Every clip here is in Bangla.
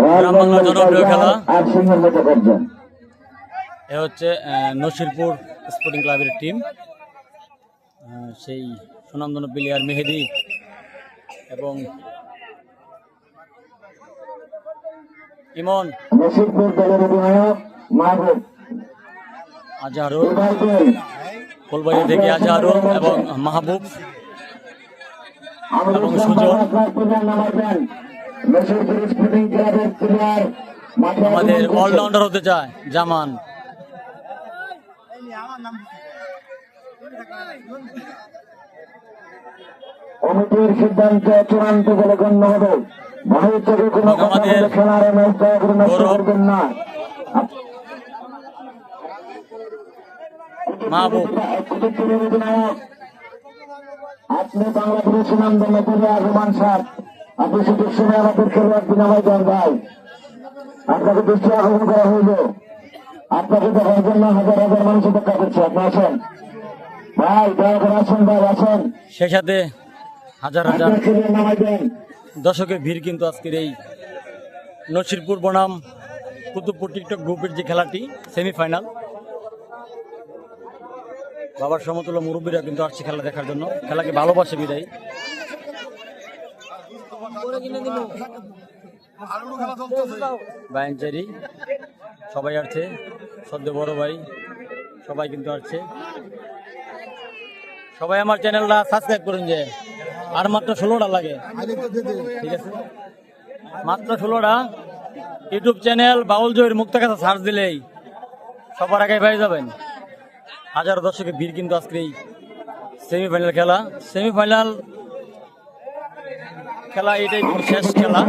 গ্রাম বাংলার জনপ্রিয় খেলা। এ হচ্ছে নসিরপুর স্পোর্টিং ক্লাবের টিম। সেই সুনামধন্য প্লেয়ার মেহেদি এবং ইমন, আজহারুল, ফুলবাড়ি থেকে আজহারুল এবং মাহবুব এবং সুজন। আমাদের অলরাউন্ডার হতে চায় জামান। কমিটির সিদ্ধান্ত চূড়ান্ত বলে গণ্য হবে। ভবিষ্যতে কোনো খেলার নষ্ট করবেন না। আপনি বাংলাদেশের সুনামধন্য প্লেয়ার রোমান সার, আপনি সুযোগ সময় আমাদের খেলোয়াড় বিনাময় দেন ভাই। আপনাকে দৃষ্টি আকর্ষণ করা হইল। আপনাকে দেখার জন্য হাজার হাজার মানুষ অপেক্ষা করছে। আপনি আসেন ভাই, দয়া করে আসেন ভাই, আসেন। সেই সাথে হাজার হাজার দর্শকের ভিড় কিন্তু আজকের এই নসিরপুর বনাম কুতুবপুর টিকটক গ্রুপের যে খেলাটি সেমিফাইনাল। বাবার সমতুল্য মুরব্বীরা কিন্তু আসছে খেলা দেখার জন্য, খেলাকে ভালোবাসে বিদায়। বাইনচারি সবাই আসছে, সদ্য বড় ভাই সবাই কিন্তু আসছে। সবাই আমার চ্যানেলটা সাবস্ক্রাইব করুন, যে আর মাত্র 16টা লাগে, ঠিক আছে? মাত্র 16টা। ইউটিউব চ্যানেল বাউল জয়ের মুক্তাগাছা সার্চ দিলেই সবার আগে পেয়ে যাবেন। হাজারো দর্শকের ভিড় কিন্তু আজকে এই সেমিফাইনাল খেলা এটাই কিন্তু শেষ খেলা।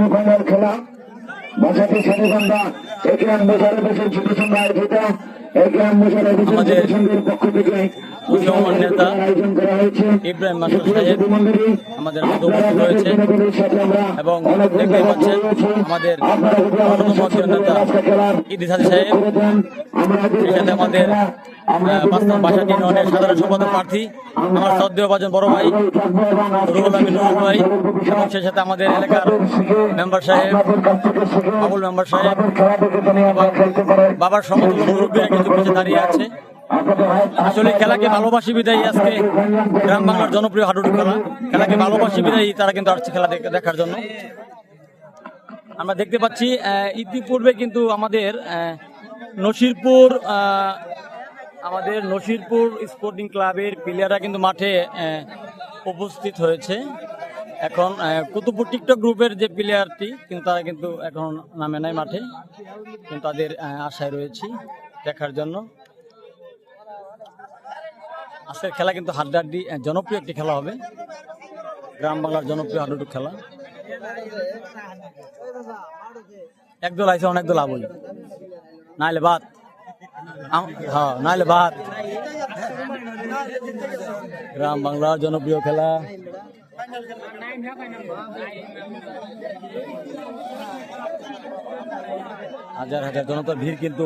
আমাদের উদীয়মান নেতা ইব্রাহিম মাসুদ সাহেব আমাদের মধ্যে উপস্থিত রয়েছে এবং দেখতে পাচ্ছেন আমাদের অন্যতম নেতা ইদ্রিস হাজি সাহেব, সেখানে আমাদের বাসা ইউনিয়নের সাধারণ সম্পাদক প্রার্থী আমার শ্রদ্ধেয় বড় ভাই রুহুল আমিন ভাই, এবং সেই সাথে আমাদের এলাকার মেম্বার সাহেব আবুল মেম্বার সাহেব, বাবার সমতুল্য মুরব্বীরা কিন্তু পিছিয়ে দাঁড়িয়ে আছে। আসলে খেলাকে ভালোবাসি বিদায়ী আজকে গ্রাম বাংলার জনপ্রিয় হাডুডু খেলা। খেলাকে ভালোবাসি বিদায়ী তারা কিন্তু আসছে খেলা দেখার জন্য। আমরা দেখতে পাচ্ছি ইতিপূর্বে কিন্তু আমাদের নসিরপুর স্পোর্টিং ক্লাবের প্লেয়াররা কিন্তু মাঠে উপস্থিত হয়েছে। এখন কুতুবপুর টিকটক গ্রুপের যে প্লেয়ারটি কিন্তু তারা কিন্তু এখন নামে নাই মাঠে, কিন্তু তাদের আশায় রয়েছি দেখার জন্য। আজকের খেলা কিন্তু হাড্ডাহাড্ডি জনপ্রিয় একটি খেলা হবে, গ্রাম বাংলার জনপ্রিয় হাডুডু খেলা। একদল আইসে অনেক দল আবই, নাইলে বাদ, হ্যাঁ নাইলে বাদ। গ্রাম বাংলার জনপ্রিয় খেলা। হাজার হাজার জনতার ভিড় কিন্তু